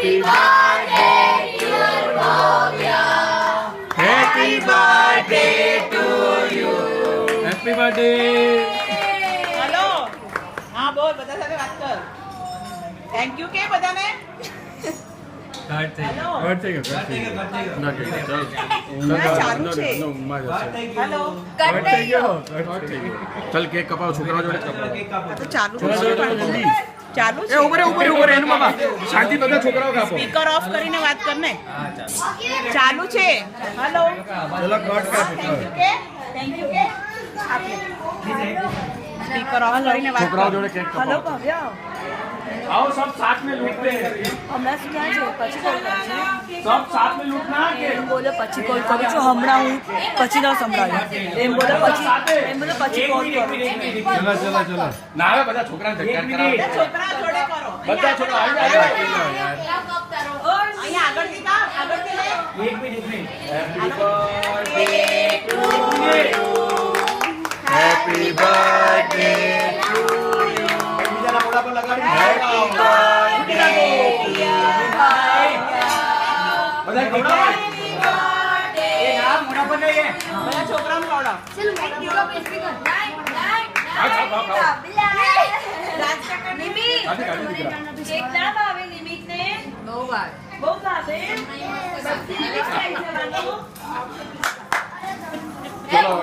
Happy birthday dear Bhavya. Happy birthday to you. Happy birthday. Hello हाँ बोल बता સાથે વાત કર થેન્ક યુ કે બધાને हेलो ચાલુ છે હેલો કટ થઈ ગયો ચલ કેક કપાવો છોકરા જોડે કપાવો તો ચાલુ છે ચાલુ છે ઉપર એનું બાબા શાંતિ બધા છોકરાઓ કાપો સ્પીકર ઓફ કરીને વાત કર ને ચાલુ છે હેલો ચલો કટ કાપો થેન્ક યુ કે स्पीकर ऑफ કરીને વાત છોકરાઓ જોડે કેક हेलो કપાવો भव्या आओ सब साथ में लूटते हैं हमણાં શું ક્યાં છે પછી કોલ કરું છું सब साथ में लूटना के એમ બોલે પછી કોલ કરું છું હમણાં હું પછી ન સંભળાયું એમ બોલે પછી કોલ કરું चलो ना આવે બધા છોકરાને ધક્કા કરાવે છોકરા જોડે કરો બધા છોકરા આવી જાય અહીંયા આગળથી કા આગળથી લે એક minute happy birthday to you બીજાના મોઢા પર લગાડી હેપી બર્થડે બધા ખવડાવો એ ના મોઢા પર નહીં બધા છોકરાને ખવડાવ ચલો